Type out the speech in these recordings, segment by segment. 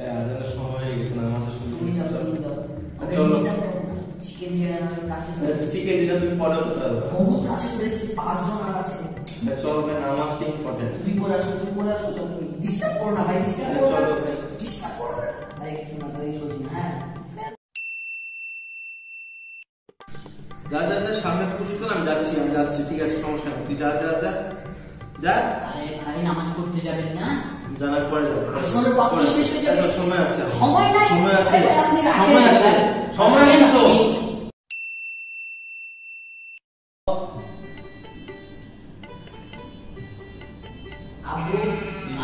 আজানের সময় হয়ে গেছে না আমাদের শুনতে তুমি যাও চলো চিকেন দিয়ে কাছে চিকেন দিলে তুমি পরে হতে পারবে বহুত কাছে চলে এসেছি 5 জন আর আছে চলো ভাই নামাজ কি ইম্পর্টেন্ট তুমি পড়ে আসো চলো ডিস্টার্ব করো না ভাই ডিস্টার্ব করো ভাই কিছু না তাই চলছি হ্যাঁ যা যা যা সামনে পুশ কর আমি যাচ্ছি ঠিক আছে সমস্যা নেই তুই যা যা আরে ভাই নামাজ পড়তে যাবেন না জানার পরে যাবো আসলে বাকি শেষ হয়ে যাবে সময় আছে নাই সময় আছে তো আব্বু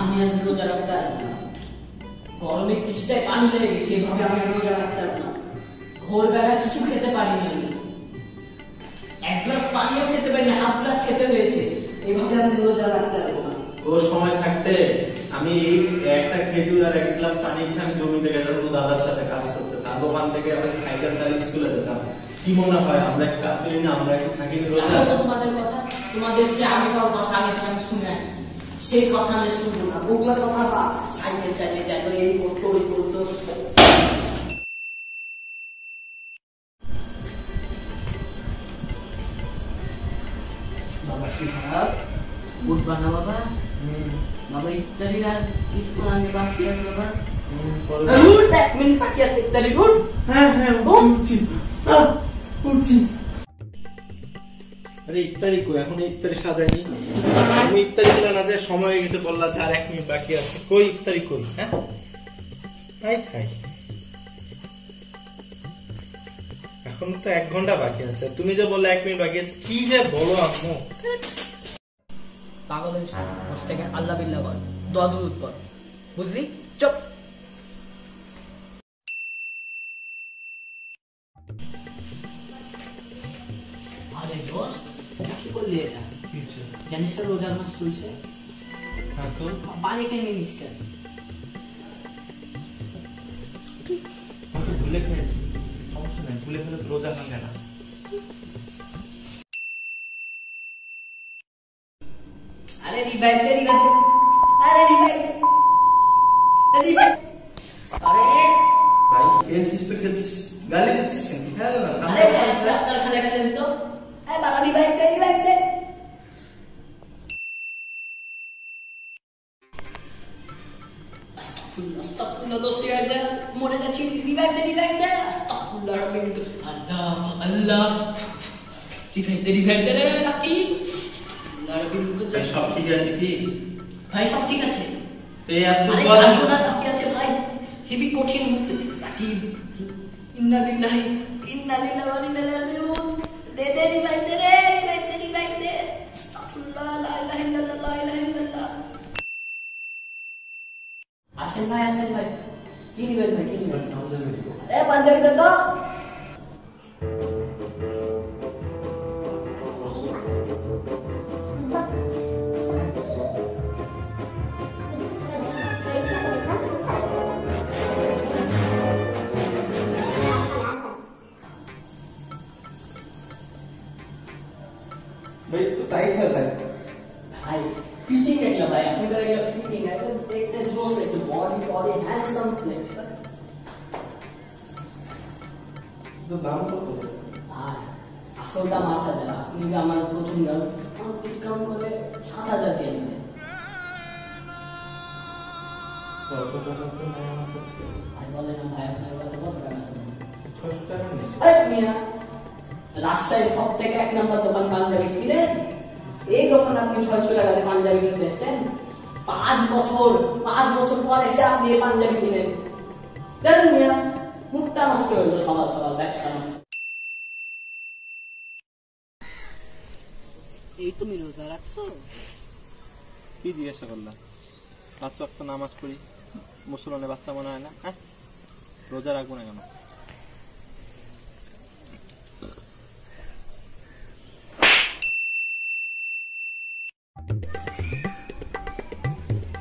আমি আর রোজা রাখতে পারবো না গরমে তৃষ্ণায় পানি লেগে গেছে এভাবে আমি রোজা রাখতে পারবো না ভোরবেলা কিছু খেতে পারিনি আমি 1 গ্লাস পানিও খেতে পারিনি হাফ গ্লাস খেতে হয়েছে এভাবে আমি রোজা রাখতে পারবো না তোর সময় থাকতে আমি এই একটা খেজুর আর 1 গ্লাস পানি খেয়ে আমি জমিতে গেলাম তো দাদার সাথে কাজ করতে তার দোকান থেকে আমি সাইকেল চালিয়ে স্কুলে যেতাম কি মনে হয় আমরা একটু কাজ করি না আমরা একটু থাকি রোজা তোমাদের কথা তোমাদের সে আগেকার কথা আমি শুনে আসছি সেই কথা আমি শুনবো না ওগুলা কথা বা সাইকেল চালিয়ে যাইতো এই করতো ওই করতো বাবা কি খারাপ উঠবা না বাবা বাবা ইত্যাদির আর কিছুক্ষণ আগে বাকি আছে বাবা উঠ 1 মিনিট বাকি আছে ইত্যাদি উঠ হ্যাঁ উঠছি আরে ইফতারি কই এখন ইফতারি সাজাইনি আমি ইফতারি দিলা না যে সময় হয়ে গেছে বললা যে আর 1 মিনিট বাকি আছে কই ইফতারি কই হ্যাঁ হাই এখন তো 1 ঘন্টা বাকি আছে তুমি যে বললে 1 মিনিট বাকি আছে কি যে বলো আম্মু পাগলের বস থেকে আল্লাহ বিল্লাহ কর দোয়া দুরূদ পড় বুঝলি চুপ আরে দোস্ত কি করলি এটা জানিস না রোজার মাস চলছে হ্যাঁ তো পানি খেয়ে নিস কেন আমি ভুলে খেয়েছি সমস্যা নাই ভুলে ফেলে রোজা ভাঙে না আরে রিভাইভ আরে রিভাইভ আরে ভাই খেলছিস তো খেলছিস গালি দিচ্ছিস কেন খেয়াল না আরে ডাক্তার খানে খেলেন তো আরে বাবা রিভাইভ দে আস্তাগফিরুল্লাহ দোস্ত রিভাইভ দে মরে যাচ্ছি রিভাইভ দে আস্তাগফিরুল্লাহ রাব্বিল আল্লাহ রিভাইভ দে রে লাকি ভাই সব ঠিক আছে কি ভাই সব ঠিক আছে এই এত আরে জল জানো না কি আছে ভাই হেভি কঠিন লাকি ইন্না লিল্লাহি ওয়া ইন্না ইলাইহি রাজিউন দে রিভাইভ দে আস্তাগফিরুল্লাহ লা ইলাহা ইল্লাল্লাহ লা ইলাহা ইল্লাল্লাহ আসেন ভাই কি নিবেন ভাই আরে পাঞ্জাবি দে তো भाई तो टाइट है भाई फिटिंग है क्या भाई अपने तरह का फिटिंग है तो देखते जोश है बॉडी हैंडसम फ्लेक्स तो दाम কত हां আসলটা 5000 আপনি কি আমার প্রথম দাম ডিসকাউন্ট করে 7000 দিয়ে দিবেন কত টাকা তো নাই আমার কাছে ভাই বলেন না ভাই আপনার কাছে কত টাকা আছে 600 টাকা নেই এই মিয়া রাস্তায় সব থেকে 1 নাম্বার দোকান পাঞ্জাবি ছিলেন এই দোকান আপনি 600 টাকাতে পাঞ্জাবি কিনতে এসেছেন 5 বছর পর এসে আপনি এই পাঞ্জাবি কিনেন জানেন মিয়া মুক্তা নষ্ট হলো সকাল ব্যবসা এই তুমি রোজা রাখছো কি জিজ্ঞাসা করলাম 5 ওয়াক্ত নামাজ পড়ি মুসলমানের বাচ্চা মনে হয় না হ্যাঁ রোজা রাখবো না কেন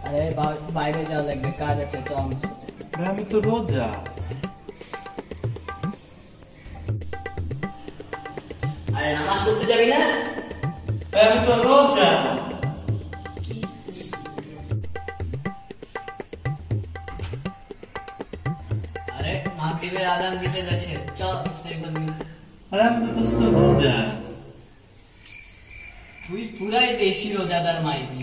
আরে বাইরে যাওয়া লাগবে কাজ আছে তো আমার সাথে আমি তো রোজা আরে নামাজ পড়তে যাবি না আমি তো রোজা মাগরিবের আযান দিতে যাচ্ছে, চল ইফতারি করবি। আরে আমি তো দোস্ত রোজা। তুই পুরাই দেশি রোজাদার মাইবি।